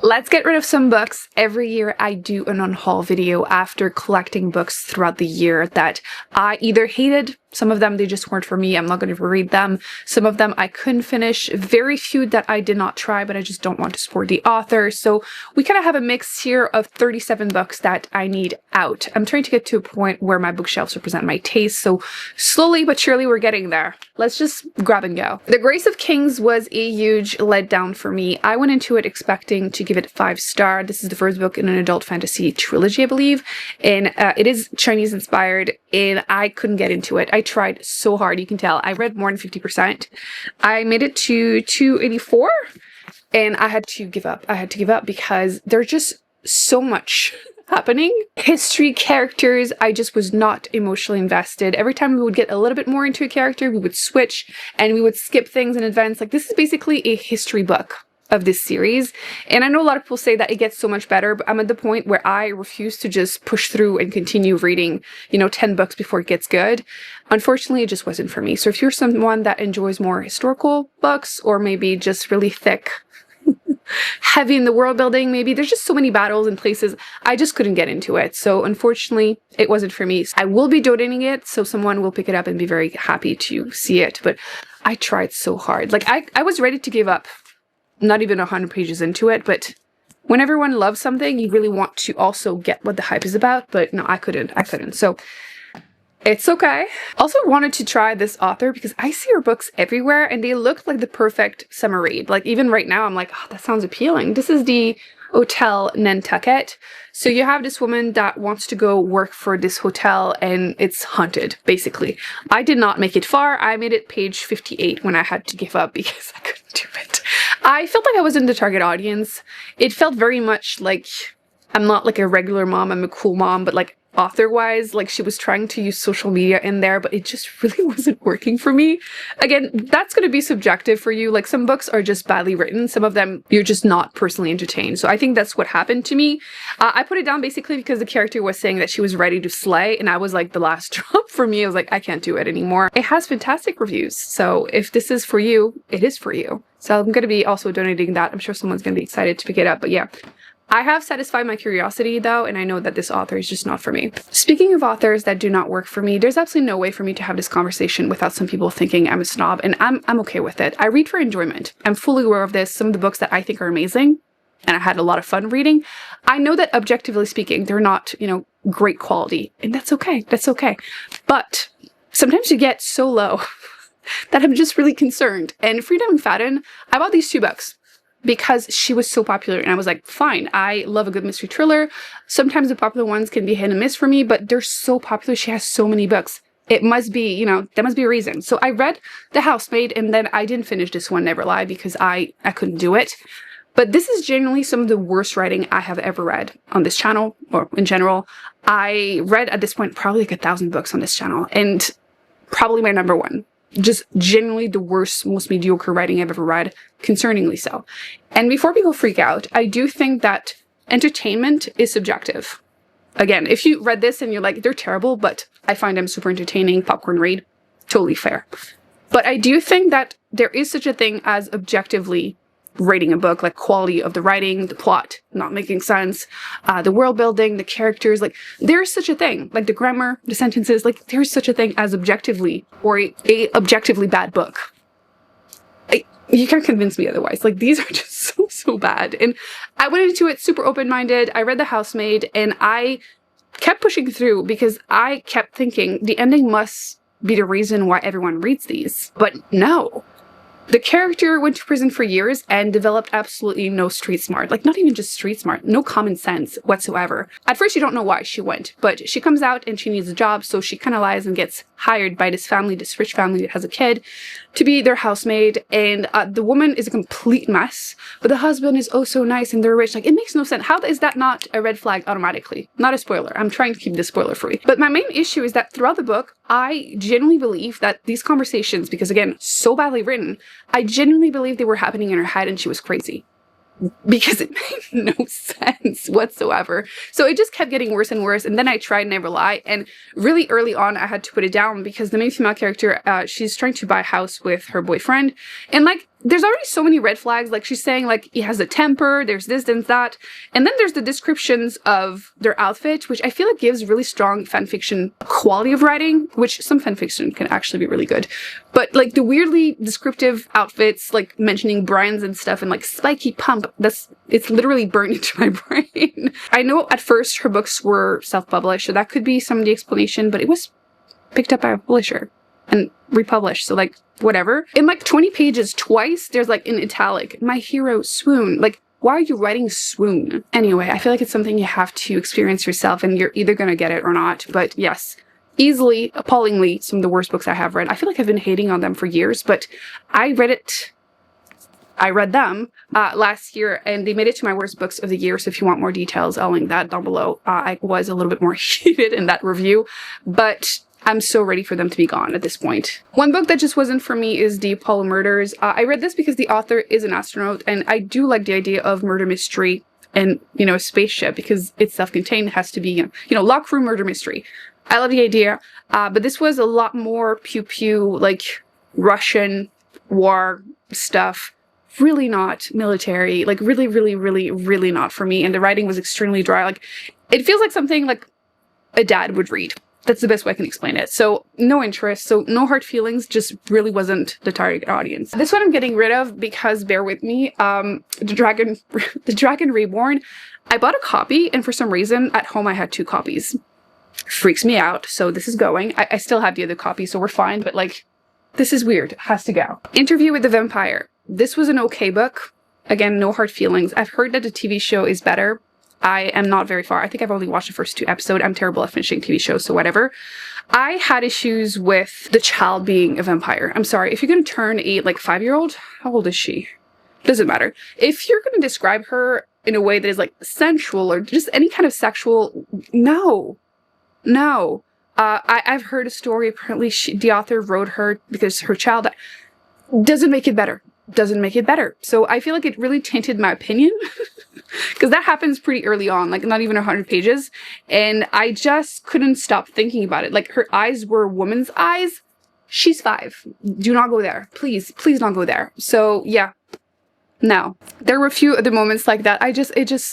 Let's get rid of some books. Every year I do an unhaul video after collecting books throughout the year that I either hated, some of them they just weren't for me, I'm not going to read them, some of them I couldn't finish, very few that I did not try but I just don't want to support the author. So we kind of have a mix here of 37 books that I need out. I'm trying to get to a point where my bookshelves represent my taste, so slowly but surely we're getting there. Let's just grab and go. The Grace of Kings was a huge letdown for me. I went into it expecting to give it 5-star. This is the first book in an adult fantasy trilogy, I believe, and it is Chinese inspired, and I couldn't get into it. I tried so hard, you can tell. I read more than 50%. I made it to 284, and I had to give up. I had to give up because there's just so much happening. History, characters, I just was not emotionally invested. Every time we would get a little bit more into a character, we would switch and we would skip things in advance. Like, this is basically a history book of this series, and I know a lot of people say that it gets so much better, but I'm at the point where I refuse to just push through and continue reading, 10 books before it gets good. Unfortunately, it just wasn't for me. So if you're someone that enjoys more historical books, or maybe just really thick, heavy in the world building, maybe there's just so many battles and places, I just couldn't get into it. So unfortunately, it wasn't for me. I will be donating it, so someone will pick it up and be very happy to see it, but I tried so hard. Like, I was ready to give up. Not even 100 pages into it, but when everyone loves something, you really want to also get what the hype is about, but no, I couldn't. So it's okay. Also wanted to try this author because I see her books everywhere and they look like the perfect summer read. Like, even right now, I'm like, oh, that sounds appealing. This is the Hotel Nantucket. So you have this woman that wants to go work for this hotel and it's haunted, basically. I did not make it far. I made it page 58 when I had to give up because I couldn't do it. I felt like I was in the target audience. It felt very much like I'm not like a regular mom, I'm a cool mom, but like author-wise, like she was trying to use social media in there, but it just really wasn't working for me. Again, that's going to be subjective for you. Like, some books are just badly written. Some of them, you're just not personally entertained. So I think that's what happened to me. I put it down basically because the character was saying that she was ready to slay, and I was like the last drop for me. I was like, I can't do it anymore. It has fantastic reviews. So if this is for you, it is for you. So I'm going to be also donating that. I'm sure someone's going to be excited to pick it up, but yeah. I have satisfied my curiosity though, and I know that this author is just not for me. Speaking of authors that do not work for me, there's absolutely no way for me to have this conversation without some people thinking I'm a snob, and I'm okay with it. I read for enjoyment. I'm fully aware of this. Some of the books that I think are amazing, and I had a lot of fun reading, I know that objectively speaking, they're not, great quality, and that's okay. That's okay. But sometimes you get so low that I'm just really concerned. And Freedom and Faden, I bought these 2 books because she was so popular, and I was like, fine, I love a good mystery thriller. Sometimes the popular ones can be hit and miss for me, but they're so popular. She has so many books. It must be, there must be a reason. So I read The Housemaid, and then I didn't finish this one, Never Lie, because I couldn't do it. But this is genuinely some of the worst writing I have ever read on this channel, or in general. I read at this point probably like 1,000 books on this channel, and probably my number one. Just genuinely the worst, most mediocre writing I've ever read, concerningly so. And before people freak out, I do think that entertainment is subjective. Again, if you read this and you're like, they're terrible, but I find them super entertaining, popcorn read, totally fair. But I do think that there is such a thing as objectively rating a book, like quality of the writing, the plot not making sense, the world building, the characters, like there's such a thing, like the grammar, the sentences, like there's such a thing as objectively, or a objectively bad book. You can't convince me otherwise. Like, these are just so bad. And I went into it super open-minded. I read The Housemaid and I kept pushing through because I kept thinking the ending must be the reason why everyone reads these. But no. The character went to prison for years and developed absolutely no street smart. Like, not even just street smart, no common sense whatsoever. At first, you don't know why she went, but she comes out and she needs a job, so she kind of lies and gets hired by this family, this rich family that has a kid, to be their housemaid. And the woman is a complete mess, but the husband is oh so nice and they're rich. Like, it makes no sense. How is that not a red flag automatically? Not a spoiler. I'm trying to keep this spoiler free. But my main issue is that throughout the book, I genuinely believe that these conversations, because again, so badly written, I genuinely believe they were happening in her head and she was crazy. Because it made no sense whatsoever. So it just kept getting worse and worse. And then I tried Never Lie. And really early on, I had to put it down because the main female character, she's trying to buy a house with her boyfriend. And like, there's already so many red flags. Like, she's saying, like, he has a temper, there's this and that. And then there's the descriptions of their outfit, which I feel like gives really strong fanfiction quality of writing, which some fanfiction can actually be really good. But, like, the weirdly descriptive outfits, like, mentioning brands and stuff and, like, spiky pump, it's literally burned into my brain. I know at first her books were self-published, so that could be some of the explanation, but it was picked up by a publisher and republished, so, like, whatever. In like 20 pages twice, there's like in italic, my hero swoon. Like, why are you writing swoon? Anyway, I feel like it's something you have to experience yourself, and you're either gonna get it or not. But yes, easily, appallingly, some of the worst books I have read. I feel like I've been hating on them for years, but I read them last year, and they made it to my worst books of the year. So if you want more details, I'll link that down below. I was a little bit more heated in that review, but I'm so ready for them to be gone at this point. One book that just wasn't for me is The Apollo Murders. I read this because the author is an astronaut, and I do like the idea of murder mystery and, you know, a spaceship, because it's self-contained. It has to be, you know, locked room murder mystery. I love the idea, but this was a lot more pew-pew, like Russian war stuff. Really not military, like really, really, really, really not for me. And the writing was extremely dry. Like, it feels like something like a dad would read. That's the best way I can explain it. So no interest, so no hard feelings, just really wasn't the target audience. This one I'm getting rid of because, bear with me, the Dragon Reborn, I bought a copy, and for some reason at home I had 2 copies. Freaks me out, so this is going. I still have the other copy, so we're fine, but like, this is weird, it has to go. Interview with the Vampire. This was an okay book. Again, no hard feelings. I've heard that the TV show is better. I am not very far. I think I've only watched the first 2 episodes. I'm terrible at finishing TV shows, so whatever. I had issues with the child being a vampire. I'm sorry. If you're going to turn a, like, 5-year-old, how old is she? Doesn't matter. If you're going to describe her in a way that is, like, sensual or just any kind of sexual, no. No. I've heard a story, apparently the author wrote her because her child doesn't make it better. Doesn't make it better. So I feel like it really tainted my opinion because that happens pretty early on, like not even 100 pages. And I just couldn't stop thinking about it. Like, her eyes were woman's eyes. She's 5. Do not go there. Please, please don't go there. So yeah, no. There were a few other moments like that.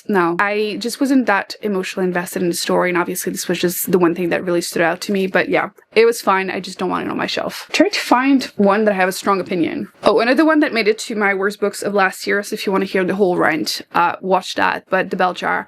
No. I just wasn't that emotionally invested in the story, and obviously this was just the one thing that really stood out to me, but yeah, it was fine. I just don't want it on my shelf. Try to find one that I have a strong opinion. Oh, another one that made it to my worst books of last year, so if you want to hear the whole rant, watch that, but The Bell Jar.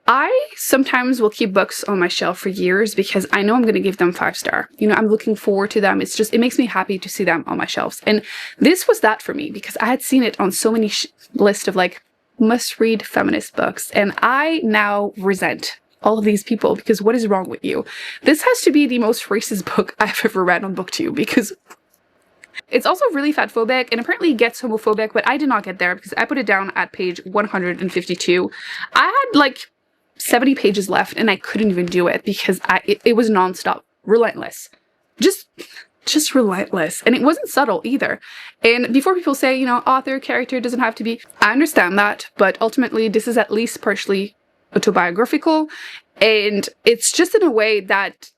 I sometimes will keep books on my shelf for years because I know I'm going to give them 5-star. You know, I'm looking forward to them. It makes me happy to see them on my shelves. And this was that for me because I had seen it on so many lists of like must-read feminist books. And I now resent all of these people because what is wrong with you? This has to be the most racist book I've ever read on Booktube because it's also really fatphobic and apparently gets homophobic, but I did not get there because I put it down at page 152. I had like 70 pages left and I couldn't even do it because it was nonstop, relentless, just relentless. And it wasn't subtle either. And before people say, you know, author, character doesn't have to be, I understand that, but ultimately this is at least partially autobiographical, and it's just in a way that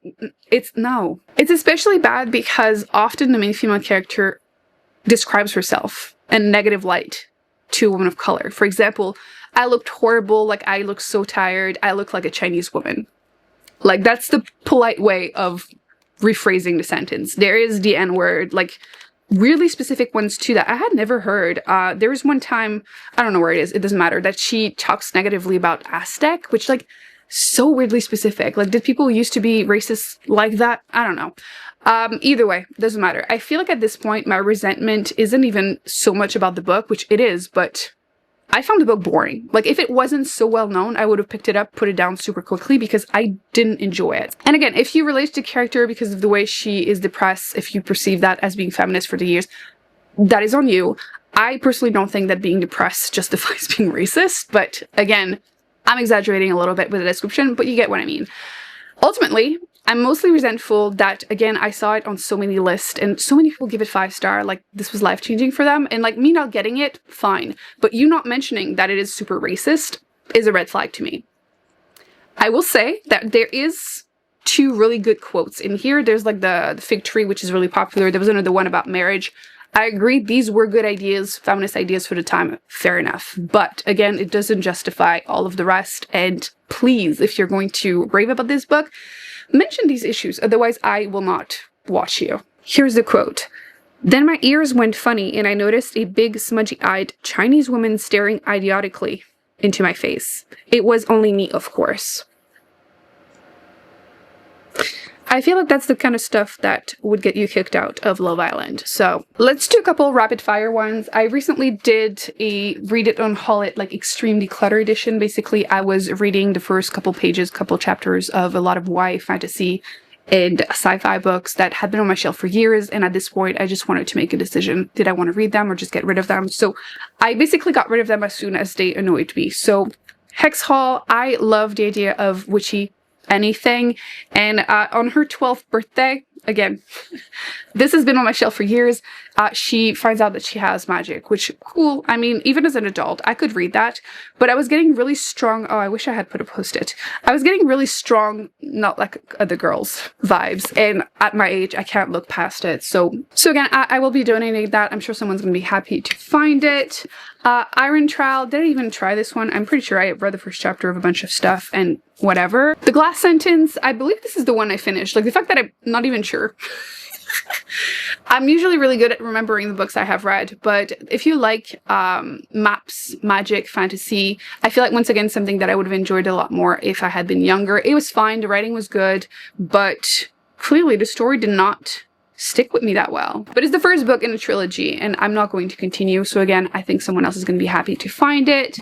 it's especially bad because often the main female character describes herself in negative light to a woman of color. For example, I looked horrible, like I look so tired, I look like a Chinese woman. Like, that's the polite way of rephrasing the sentence. There is the N-word, like really specific ones too that I had never heard. There was one time, I don't know where it is, it doesn't matter, that she talks negatively about Aztec, which like so weirdly specific. Like, did people used to be racist like that? I don't know. Either way, doesn't matter. I feel like at this point my resentment isn't even so much about the book, which it is, but I found the book boring. Like, if it wasn't so well known, I would have picked it up, put it down super quickly because I didn't enjoy it. And again, if you relate to the character because of the way she is depressed, if you perceive that as being feminist for the years, that is on you. I personally don't think that being depressed justifies being racist, but again, I'm exaggerating a little bit with the description, but you get what I mean. Ultimately, I'm mostly resentful that, again, I saw it on so many lists and so many people give it 5-star, like this was life-changing for them, and like me not getting it, fine. But you not mentioning that it is super racist is a red flag to me. I will say that there is 2 really good quotes in here. There's like the fig tree, which is really popular. There was another one about marriage. I agree, these were good ideas, feminist ideas for the time, fair enough. But again, it doesn't justify all of the rest. And please, if you're going to rave about this book, mention these issues, otherwise I will not watch you. Here's the quote. Then my ears went funny and I noticed a big smudgy-eyed Chinese woman staring idiotically into my face. It was only me, of course. I feel like that's the kind of stuff that would get you kicked out of Love Island. So let's do a couple rapid fire ones. I recently did a Read It, Unhaul It, like extreme declutter edition. Basically, I was reading the first couple pages, couple chapters of a lot of YA fantasy and sci-fi books that had been on my shelf for years. And at this point, I just wanted to make a decision. Did I want to read them or just get rid of them? So I basically got rid of them as soon as they annoyed me. So Hex Hall, I love the idea of witchy anything, and on her 12th birthday, again, this has been on my shelf for years, she finds out that she has magic, which, cool. I mean, even as an adult, I could read that, but I was getting really strong, oh, I wish I had put a post-it. I was getting really strong, not like other girls vibes, and at my age, I can't look past it. So again, I will be donating that. I'm sure someone's gonna be happy to find it. Iron Trowel, didn't even try this one. I'm pretty sure I read the first chapter of a bunch of stuff and whatever. The Glass Sentence, I believe this is the one I finished. Like the fact that I'm not even sure. I'm usually really good at remembering the books I have read, but if you like maps, magic, fantasy, I feel like once again something that I would have enjoyed a lot more if I had been younger. It was fine, the writing was good, but clearly the story did not stick with me that well. But it's the first book in a trilogy and I'm not going to continue. So again, I think someone else is going to be happy to find it.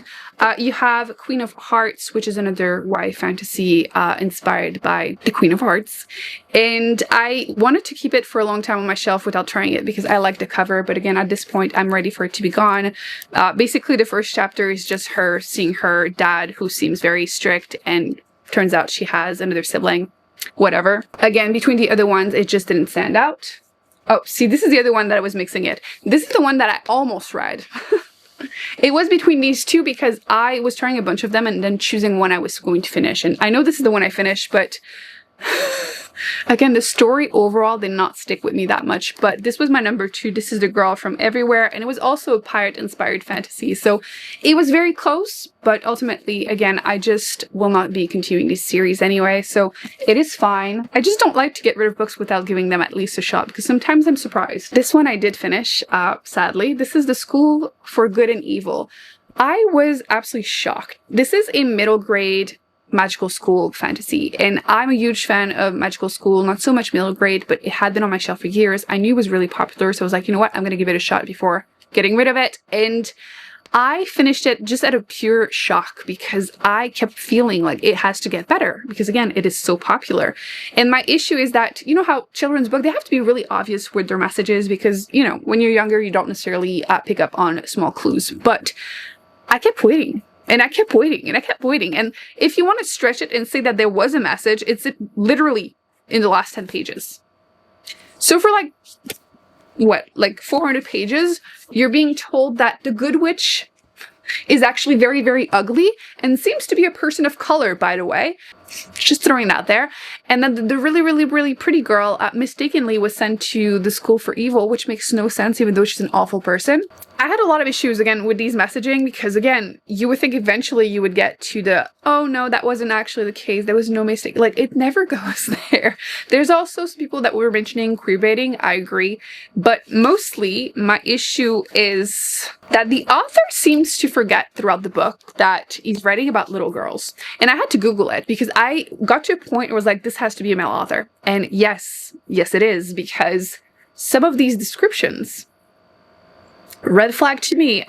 You have Queen of Hearts, which is another YA fantasy inspired by the Queen of Hearts. And I wanted to keep it for a long time on my shelf without trying it because I like the cover. But again, at this point, I'm ready for it to be gone. Basically, the first chapter is just her seeing her dad, who seems very strict, and turns out she has another sibling. Whatever. Again, between the other ones, it just didn't stand out. Oh, see, this is the other one that I was mixing it. This is the one that I almost read. It was between these two because I was trying a bunch of them and then choosing one I was going to finish. And I know this is the one I finished, but again, the story overall did not stick with me that much. But this was my number 2. This is The Girl from Everywhere. And it was also a pirate-inspired fantasy. So it was very close. But ultimately, again, I just will not be continuing this series anyway. So it is fine. I just don't like to get rid of books without giving them at least a shot because sometimes I'm surprised. This one I did finish, sadly. This is The School for Good and Evil. I was absolutely shocked. This is a middle grade magical school fantasy, and I'm a huge fan of magical school, not so much middle grade, but it had been on my shelf for years. I knew it was really popular, so I was like, you know what, I'm gonna give it a shot before getting rid of it. And I finished it just out of pure shock because I kept feeling like it has to get better because again, it is so popular. And my issue is that, you know how children's books, they have to be really obvious with their messages because, you know, when you're younger, you don't necessarily pick up on small clues, but I kept waiting. And I kept waiting and I kept waiting. And if you want to stretch it and say that there was a message, it's literally in the last 10 pages. So for like, what, like 400 pages, you're being told that the good witch is actually very, very ugly and seems to be a person of color, by the way. Just throwing it out there. And then the really, really, really pretty girl mistakenly was sent to the school for evil, which makes no sense even though she's an awful person. I had a lot of issues again with these messaging because again, you would think eventually you would get to the, oh no, that wasn't actually the case. There was no mistake. Like it never goes there. There's also some people that were mentioning queerbaiting. I agree. But mostly my issue is that the author seems to forget throughout the book that he's writing about little girls. And I had to Google it because I got to a point where I was like, this has to be a male author. And yes, it is, because some of these descriptions, red flag to me.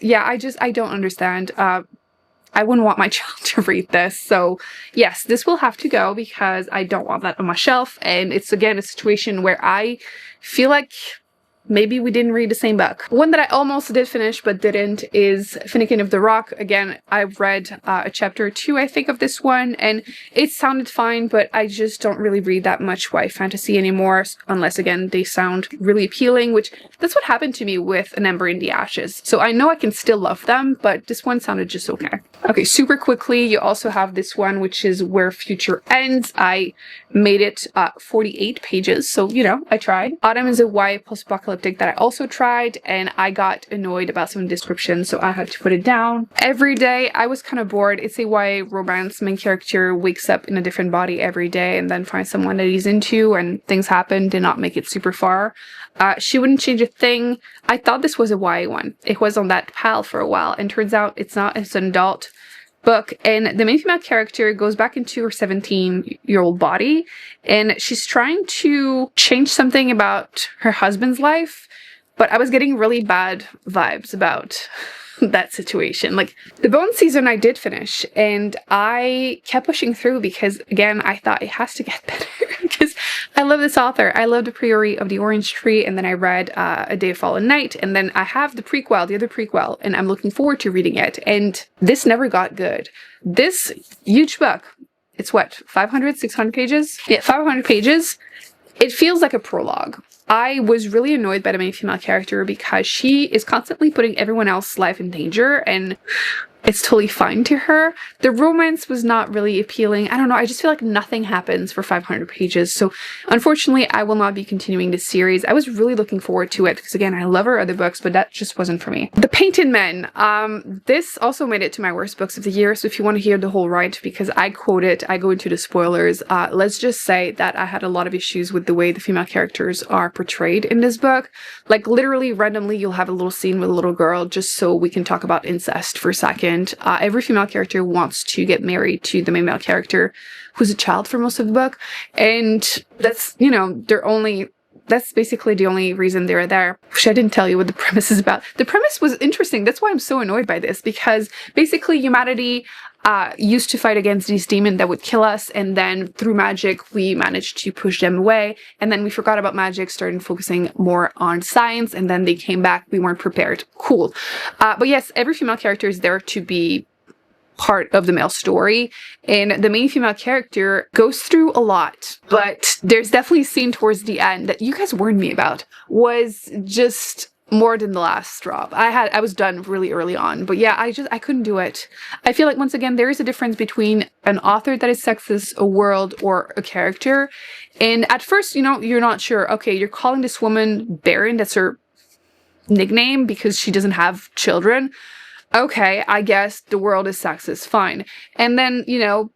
Yeah, I don't understand. I wouldn't want my child to read this. So yes, this will have to go because I don't want that on my shelf. And it's again a situation where I feel like maybe we didn't read the same book. One that I almost did finish but didn't is Finnegan of the Rock. Again, I've read a chapter or 2, I think, of this one, and it sounded fine, but I just don't really read that much YA fantasy anymore, unless, again, they sound really appealing, which that's what happened to me with An Ember in the Ashes. So I know I can still love them, but this one sounded just okay. Okay, super quickly, you also have this one, which is Where Future Ends. I made it 48 pages, so, you know, I tried. Autumn is a YA post-apocalyptic apocalyptic that I also tried, and I got annoyed about some descriptions, so I had to put it down. Every day, I was kind of bored. It's a YA romance. Main character wakes up in a different body every day and then finds someone that he's into, and things happen. Did not make it super far. She wouldn't change a thing. I thought this was a YA one. It was on that pile for a while, and turns out it's not. It's an adult book, and the main female character goes back into her 17-year-old body, and she's trying to change something about her husband's life, but I was getting really bad vibes about that situation. Like, the Bone season I did finish, and I kept pushing through because, again, I thought it has to get better because I love this author. I loved A Priori of the Orange Tree, and then I read A Day of Fallen Night, and then I have the prequel, the other prequel, and I'm looking forward to reading it, and this never got good. This huge book, it's what, 500, 600 pages? Yeah, 500 pages. It feels like a prologue. I was really annoyed by the main female character because she is constantly putting everyone else's life in danger, and it's totally fine to her. The romance was not really appealing. I don't know, I just feel like nothing happens for 500 pages. So unfortunately, I will not be continuing this series. I was really looking forward to it because, again, I love her other books, but that just wasn't for me. The Painted Men. This also made it to my worst books of the year. So if you want to hear the whole ride, because I quote it, I go into the spoilers. Let's just say that I had a lot of issues with the way the female characters are portrayed in this book. Like, literally, randomly, you'll have a little scene with a little girl just so we can talk about incest for a second. Every female character wants to get married to the main male character, who's a child for most of the book, and that's, you know, that's basically the only reason they're there. Which I didn't tell you what the premise is about. The premise was interesting. That's why I'm so annoyed by this, because basically humanity used to fight against these demons that would kill us, and then through magic we managed to push them away, and then we forgot about magic, started focusing more on science, and then they came back. We weren't prepared. Cool. But yes, every female character is there to be part of the male story, and the main female character goes through a lot, but there's definitely a scene towards the end that you guys warned me about was just more than the last straw. I was done really early on, but yeah, I couldn't do it. I feel like, once again, there is a difference between an author that is sexist, a world, or a character. And at first, you know, you're not sure. Okay, you're calling this woman Baron, that's her nickname because she doesn't have children. Okay, I guess the world is sexist, fine. And then, you know,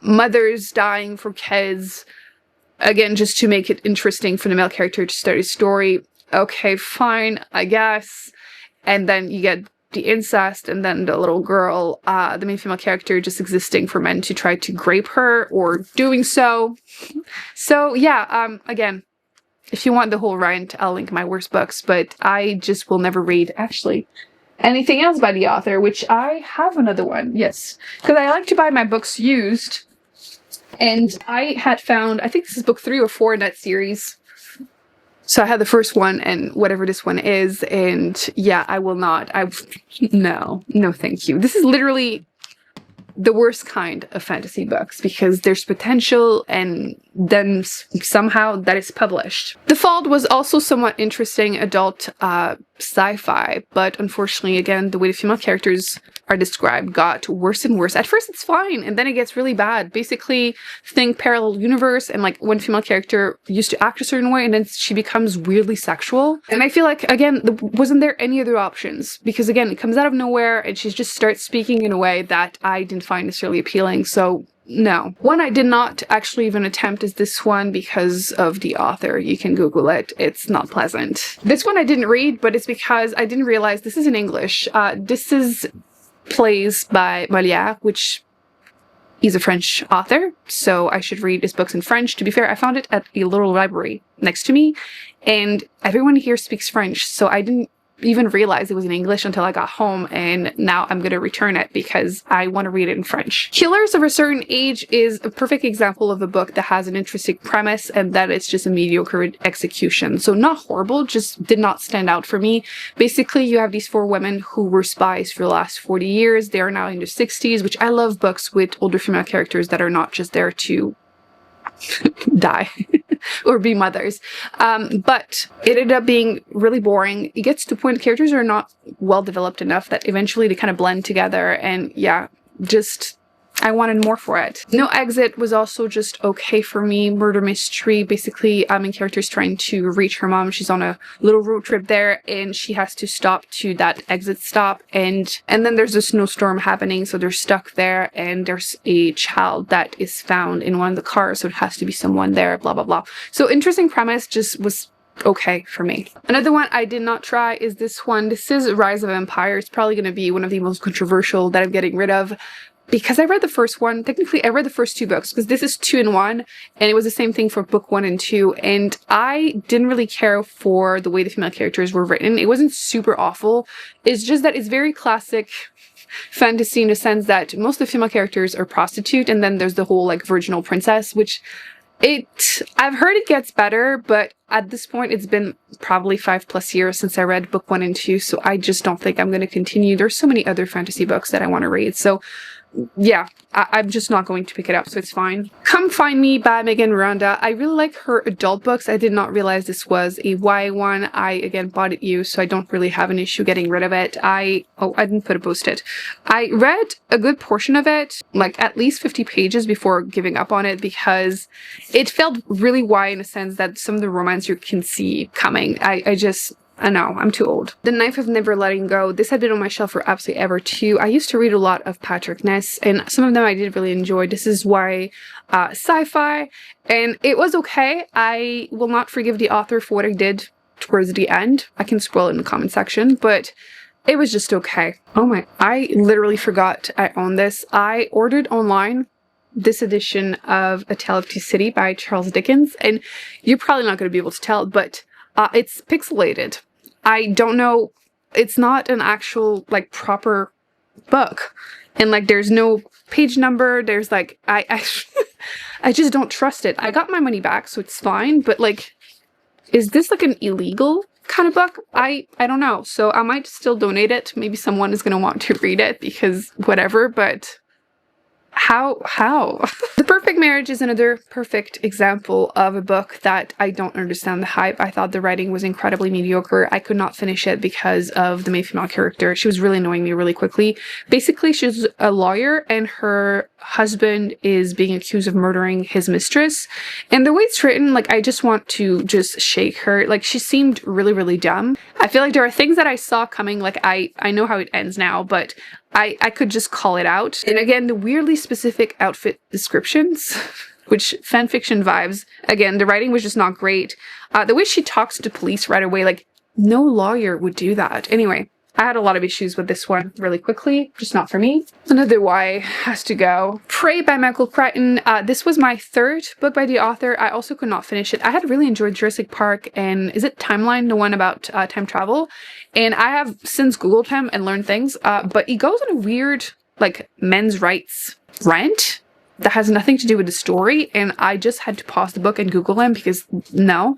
mothers dying for kids, again, just to make it interesting for the male character to start his story. Okay, fine, I guess. And then you get the incest, and then the little girl, the main female character, just existing for men to try to grape her, or doing so. So yeah, again, if you want the whole rant, I'll link my worst books, but I just will never read, actually, anything else by the author, which I have another one, yes. Because I like to buy my books used, and I had found, I think this is book 3 or 4 in that series. So I had the first one and whatever this one is, and yeah, I will not. No, thank you. This is literally the worst kind of fantasy books because there's potential, and then somehow that is published. The Fault was also somewhat interesting adult sci-fi, but unfortunately, again, the way the female characters are described got worse and worse. At first it's fine, and then it gets really bad. Basically, think parallel universe, and like one female character used to act a certain way, and then she becomes weirdly sexual. And I feel like, again, wasn't there any other options? Because again, it comes out of nowhere, and she just starts speaking in a way that I didn't find necessarily appealing, so no. One I did not actually even attempt is this one because of the author. You can Google it. It's not pleasant. This one I didn't read, but it's because I didn't realize this is in English. This is plays by Molière, which he's a French author, so I should read his books in French. To be fair, I found it at a little library next to me, and everyone here speaks French, so I didn't even realize it was in English until I got home, and now I'm gonna return it because I want to read it in French. Killers of a Certain Age is a perfect example of a book that has an interesting premise and that it's just a mediocre execution. So not horrible, just did not stand out for me. Basically, you have these 4 women who were spies for the last 40 years. They are now in their 60s, which I love books with older female characters that are not just there to die or be mothers. But it ended up being really boring. It gets to the point the characters are not well developed enough that eventually they kind of blend together, and yeah, just I wanted more for it. No Exit was also just okay for me. Murder mystery. Basically, main character's trying to reach her mom. She's on a little road trip there, and she has to stop to that exit stop. And then there's a snowstorm happening, so they're stuck there, and there's a child that is found in one of the cars, so it has to be someone there, blah, blah, blah. So interesting premise, just was okay for me. Another one I did not try is this one. This is Rise of Empire. It's probably going to be one of the most controversial that I'm getting rid of, because I read the first one. Technically, I read the first two books, because this is 2 in 1, and it was the same thing for book 1 and 2, and I didn't really care for the way the female characters were written. It wasn't super awful. It's just that it's very classic fantasy in the sense that most of the female characters are prostitute, and then there's the whole like virginal princess, which I've heard it gets better, but at this point it's been probably 5+ years since I read book 1 and 2, so I just don't think I'm going to continue. There's so many other fantasy books that I want to read, so yeah, I'm just not going to pick it up, so it's fine. Come Find Me by Megan Miranda. I really like her adult books. I did not realize this was a YA one. I, again, bought it used, so I don't really have an issue getting rid of it. I didn't put a post-it. I read a good portion of it, like at least 50 pages before giving up on it, because it felt really YA in a sense that some of the romance you can see coming. I know, I'm too old. The Knife of Never Letting Go. This had been on my shelf for absolutely ever too. I used to read a lot of Patrick Ness, and some of them I did really enjoy. This is why sci-fi, and it was okay. I will not forgive the author for what I did towards the end. I can spoil it in the comment section, but it was just okay. Oh my, I literally forgot I owned this. I ordered online this edition of A Tale of Two Cities by Charles Dickens, and you're probably not going to be able to tell, but it's pixelated. I don't know, it's not an actual, like, proper book. And, like, there's no page number, there's, like, I just don't trust it. I got my money back, so it's fine, but, like, is this, like, an illegal kind of book? I don't know. So I might still donate it. Maybe someone is going to want to read it, because whatever, but how? The Perfect Marriage is another perfect example of a book that I don't understand the hype. I thought the writing was incredibly mediocre. I could not finish it because of the main female character. She was really annoying me really quickly. Basically, she's a lawyer and her husband is being accused of murdering his mistress. And the way it's written, like, I just want to just shake her. Like, she seemed really, really dumb. I feel like there are things that I saw coming. Like, I know how it ends now, but I could just call it out. And again, the weirdly specific outfit descriptions, which fanfiction vibes. Again, the writing was just not great. The way she talks to police right away, like, no lawyer would do that. Anyway, I had a lot of issues with this one really quickly, just not for me. Another Y has to go. Prey by Michael Crichton. This was my 3rd book by the author. I also could not finish it. I had really enjoyed Jurassic Park and is it Timeline, the one about time travel? And I have since Googled him and learned things, but he goes on a weird, like, men's rights rant that has nothing to do with the story, and I just had to pause the book and Google him because no.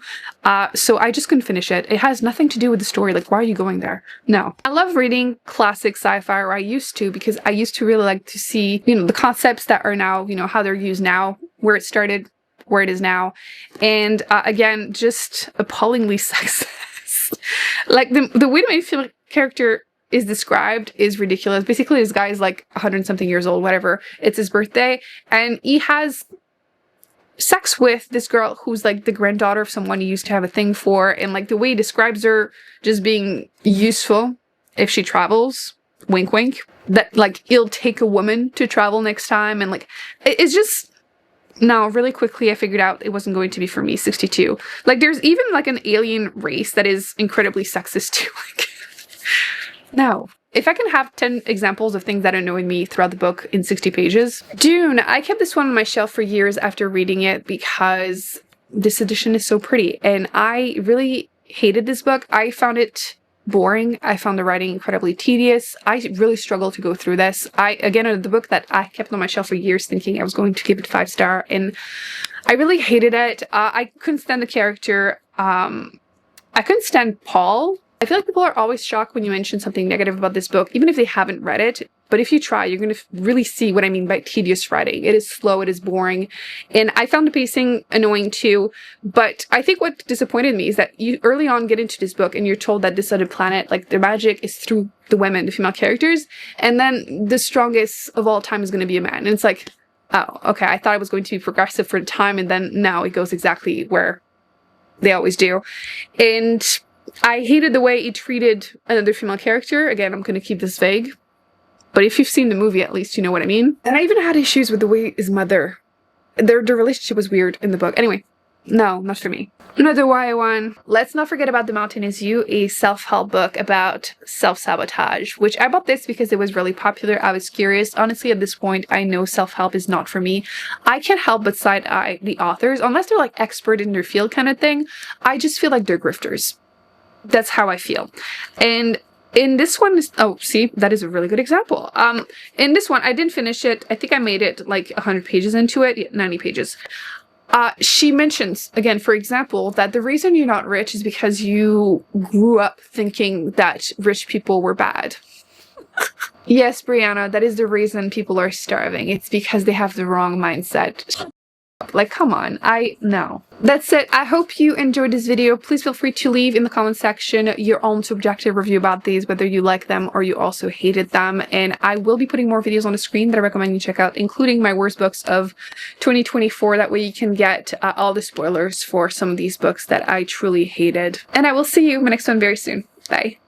So I just couldn't finish it. It has nothing to do with the story. Like, why are you going there? No. I love reading classic sci-fi, or I used to, because I used to really like to see, you know, the concepts that are now, you know, how they're used now, where it started, where it is now. And again, just appallingly sexist. Like, the way the main female character is described is ridiculous. Basically, this guy is like 100-something years old, whatever. It's his birthday, and he has sex with this girl who's like the granddaughter of someone he used to have a thing for, and like the way he describes her just being useful if she travels, wink wink, that like he'll take a woman to travel next time, and like it's just, no, really quickly I figured out it wasn't going to be for me. 62. Like, there's even like an alien race that is incredibly sexist too. Like, no. If I can have 10 examples of things that annoy me throughout the book in 60 pages. Dune. I kept this one on my shelf for years after reading it because this edition is so pretty, and I really hated this book. I found it boring. I found the writing incredibly tedious. I really struggled to go through this. Again, the book that I kept on my shelf for years thinking I was going to give it 5-star, and I really hated it. I couldn't stand the character. I couldn't stand Paul. I feel like people are always shocked when you mention something negative about this book, even if they haven't read it. But if you try, you're going to really see what I mean by tedious writing. It is slow, it is boring, and I found the pacing annoying too. But I think what disappointed me is that you early on get into this book and you're told that this other planet, like their magic is through the women, the female characters, and then the strongest of all time is going to be a man. And it's like, oh, okay, I thought it was going to be progressive for the time, and then now it goes exactly where they always do. And I hated the way it treated another female character. Again, I'm going to keep this vague. But if you've seen the movie, at least you know what I mean. And I even had issues with the way his mother, their relationship was weird in the book. Anyway, no, not for me. Another YA one. Let's Not Forget About the Mountain Is You, a self-help book about self-sabotage, which I bought this because it was really popular. I was curious. Honestly, at this point, I know self-help is not for me. I can't help but side-eye the authors, unless they're like expert in their field kind of thing. I just feel like they're grifters. That's how I feel. And in this one, oh, see, that is a really good example. In this one, I didn't finish it. I think I made it like 100 pages into it. Yeah, 90 pages. She mentions, again, for example, that the reason you're not rich is because you grew up thinking that rich people were bad. Yes, Brianna, that is the reason people are starving. It's because they have the wrong mindset. Like, come on, no. That's it. I hope you enjoyed this video. Please feel free to leave in the comment section your own subjective review about these, whether you like them or you also hated them. And I will be putting more videos on the screen that I recommend you check out, including my worst books of 2024. That way you can get all the spoilers for some of these books that I truly hated. And I will see you in my next one very soon. Bye.